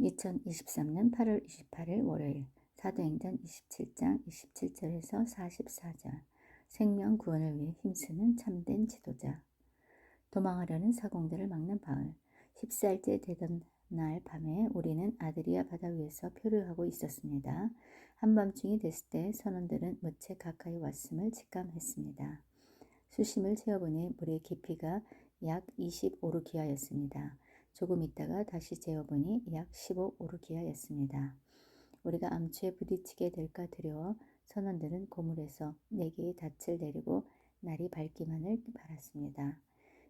2023년 8월 28일 월요일 사도행전 27장 27절에서 44절 생명 구원을 위해 힘쓰는 참된 지도자. 도망하려는 사공들을 막는 바울. 14일째 되던 날 밤에 우리는 아드리아 바다 위에서 표류하고 있었습니다. 한밤중이 됐을 때 선원들은 무채 가까이 왔음을 직감했습니다. 수심을 재어보니 물의 깊이가 약 25루기아였습니다. 조금 있다가 다시 재어보니 약 15오르기아였습니다. 우리가 암초에 부딪히게 될까 두려워 선원들은 고물에서 4개의 닻을 내리고 날이 밝기만을 바랐습니다.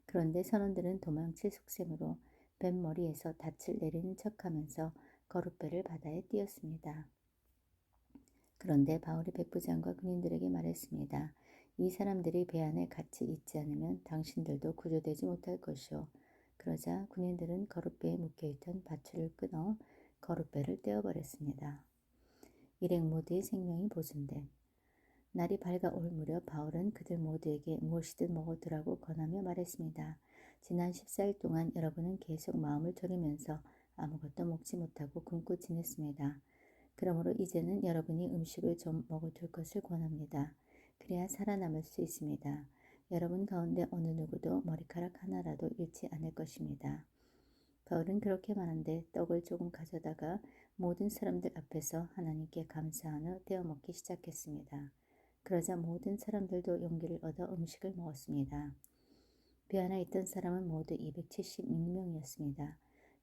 그런데 선원들은 도망칠 속셈으로 뱃머리에서 닻을 내리는 척하면서 거룻배를 바다에 띄웠습니다. 그런데 바울이 백부장과 군인들에게 말했습니다. 이 사람들이 배 안에 같이 있지 않으면 당신들도 구조되지 못할 것이오. 그러자 군인들은 거룻배에 묶여있던 밧줄을 끊어 거룻배를 떼어버렸습니다. 일행 모두의 생명이 보존됨. 날이 밝아올 무렵 바울은 그들 모두에게 무엇이든 먹어두라고 권하며 말했습니다. 지난 14일 동안 여러분은 계속 마음을 졸이면서 아무것도 먹지 못하고 굶고 지냈습니다. 그러므로 이제는 여러분이 음식을 좀 먹어둘 것을 권합니다. 그래야 살아남을 수 있습니다. 여러분 가운데 어느 누구도 머리카락 하나라도 잃지 않을 것입니다. 바울은 그렇게 말한데 떡을 조금 가져다가 모든 사람들 앞에서 하나님께 감사한 후 떼어 먹기 시작했습니다. 그러자 모든 사람들도 용기를 얻어 음식을 먹었습니다. 배 안에 있던 사람은 모두 276명이었습니다.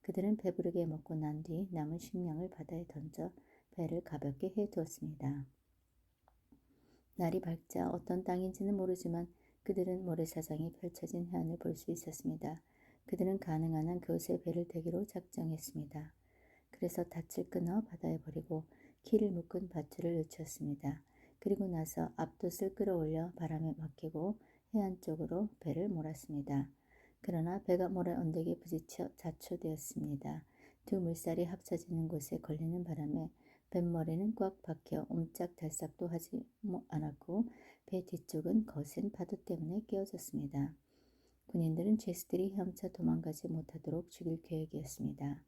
그들은 배부르게 먹고 난 뒤 남은 식량을 바다에 던져 배를 가볍게 해두었습니다. 날이 밝자 어떤 땅인지는 모르지만 그들은 모래사장이 펼쳐진 해안을 볼 수 있었습니다. 그들은 가능한 한 그곳에 배를 대기로 작정했습니다. 그래서 닻을 끊어 바다에 버리고 키를 묶은 밧줄을 늦췄습니다. 그리고 나서 앞돛을 끌어올려 바람에 맡기고 해안 쪽으로 배를 몰았습니다. 그러나 배가 모래 언덕에 부딪혀 자초되었습니다. 두 물살이 합쳐지는 곳에 걸리는 바람에 뱃머리는 꽉 박혀 옴짝달싹도 하지 않았고 배 뒤쪽은 거센 파도 때문에 깨어졌습니다. 군인들은 죄수들이 헤엄쳐 도망가지 못하도록 죽일 계획이었습니다.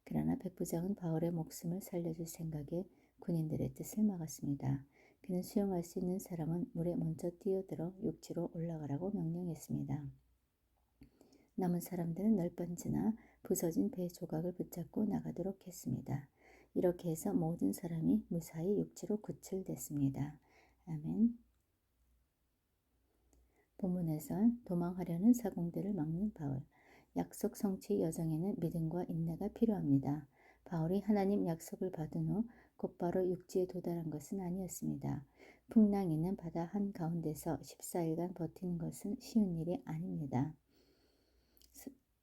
그러나 백부장은 바울의 목숨을 살려줄 생각에 군인들의 뜻을 막았습니다. 그는 수영할 수 있는 사람은 물에 먼저 뛰어들어 육지로 올라가라고 명령했습니다. 남은 사람들은 널빤지나 부서진 배 조각을 붙잡고 나가도록 했습니다. 이렇게 해서 모든 사람이 무사히 육지로 구출됐습니다. 아멘. 본문에서 도망하려는 사공들을 막는 바울. 약속 성취 여정에는 믿음과 인내가 필요합니다. 바울이 하나님 약속을 받은 후 곧바로 육지에 도달한 것은 아니었습니다. 풍랑 있는 바다 한가운데서 14일간 버티는 것은 쉬운 일이 아닙니다.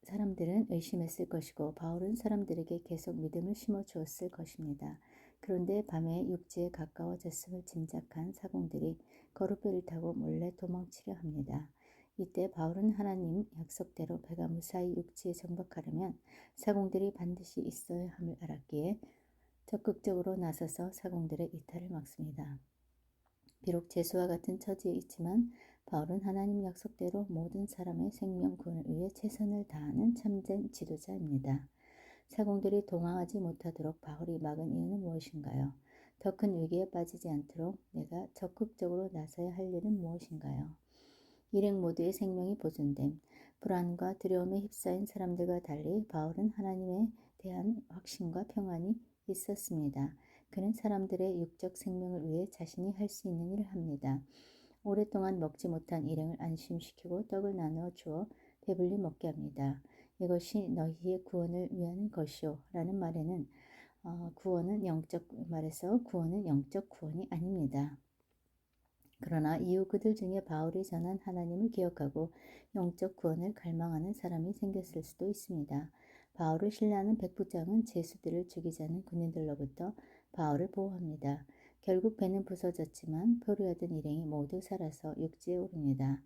사람들은 의심했을 것이고 바울은 사람들에게 계속 믿음을 심어주었을 것입니다. 그런데 밤에 육지에 가까워졌음을 짐작한 사공들이 거룻배를 타고 몰래 도망치려 합니다. 이때 바울은 하나님 약속대로 배가 무사히 육지에 정박하려면 사공들이 반드시 있어야 함을 알았기에 적극적으로 나서서 사공들의 이탈을 막습니다. 비록 죄수와 같은 처지에 있지만 바울은 하나님 약속대로 모든 사람의 생명 구원을 위해 최선을 다하는 참된 지도자입니다. 사공들이 도망하지 못하도록 바울이 막은 이유는 무엇인가요? 더 큰 위기에 빠지지 않도록 내가 적극적으로 나서야 할 일은 무엇인가요? 일행 모두의 생명이 보존됨. 불안과 두려움에 휩싸인 사람들과 달리 바울은 하나님에 대한 확신과 평안이 있었습니다. 그는 사람들의 육적 생명을 위해 자신이 할 수 있는 일을 합니다. 오랫동안 먹지 못한 일행을 안심시키고 떡을 나누어 주어 배불리 먹게 합니다. 이것이 너희의 구원을 위한 것이오 라는 말에는 구원은 영적 구원이 아닙니다. 그러나 이후 그들 중에 바울이 전한 하나님을 기억하고 영적 구원을 갈망하는 사람이 생겼을 수도 있습니다. 바울을 신뢰하는 백부장은 죄수들을 죽이자는 군인들로부터 바울을 보호합니다. 결국 배는 부서졌지만 표류하던 일행이 모두 살아서 육지에 오릅니다.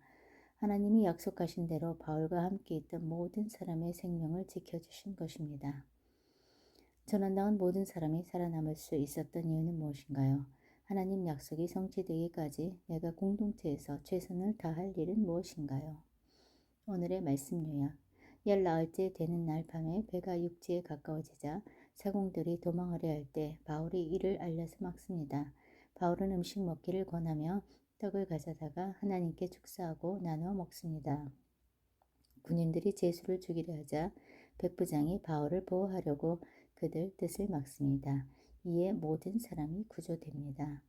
하나님이 약속하신 대로 바울과 함께 있던 모든 사람의 생명을 지켜주신 것입니다. 전환당한 모든 사람이 살아남을 수 있었던 이유는 무엇인가요? 하나님 약속이 성취되기까지 내가 공동체에서 최선을 다할 일은 무엇인가요? 오늘의 말씀 요약. 14일째 되는 날 밤에 배가 육지에 가까워지자 사공들이 도망하려 할 때 바울이 이를 알려서 막습니다. 바울은 음식 먹기를 권하며 떡을 가져다가 하나님께 축사하고 나누어 먹습니다. 군인들이 제수를 죽이려 하자 백부장이 바울을 보호하려고 그들 뜻을 막습니다. 이에 모든 사람이 구조됩니다.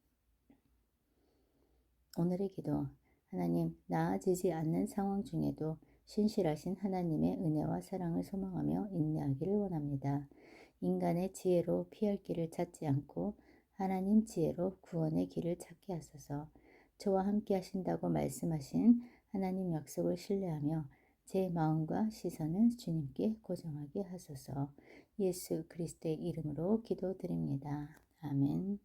오늘의 기도. 하나님, 나아지지 않는 상황 중에도 신실하신 하나님의 은혜와 사랑을 소망하며 인내하기를 원합니다. 인간의 지혜로 피할 길을 찾지 않고 하나님 지혜로 구원의 길을 찾게 하소서. 저와 함께 하신다고 말씀하신 하나님 약속을 신뢰하며 제 마음과 시선을 주님께 고정하게 하소서. 예수 그리스도의 이름으로 기도드립니다. 아멘.